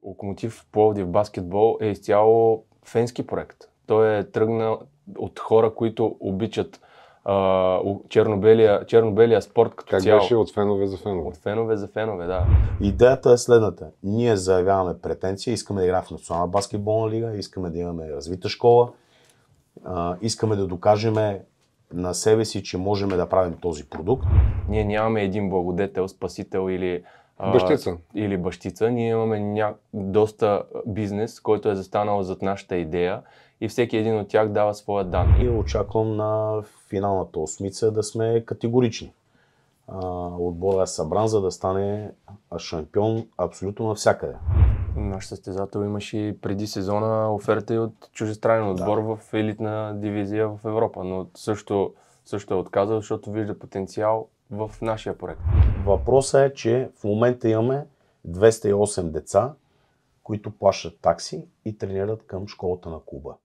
Локомотив Пловдив баскетбол е изцяло фенски проект. Той е тръгнал от хора, които обичат черно-белия спорт като как цяло. Как беше от фенове за фенове? От фенове за фенове, да. Идеята е следната. Ние заявяваме претенция, искаме да играем в Национална баскетболна лига, искаме да имаме развита школа, искаме да докажем на себе си, че можем да правим този продукт. Ние нямаме един благодетел, спасител или бащица. Ние имаме доста бизнес, който е застанал зад нашата идея и всеки един от тях дава своя дан. И очаквам на финалната осмица да сме категорични. Отборът е събран, за да стане шампион абсолютно навсякъде. Наш състезател имаше и преди сезона оферта и от чуждестранен отбор в елитна дивизия в Европа, но също е отказал, защото вижда потенциал в нашия проект. Въпросът е, че в момента имаме 208 деца, които плащат такси и тренират към школата на клуба.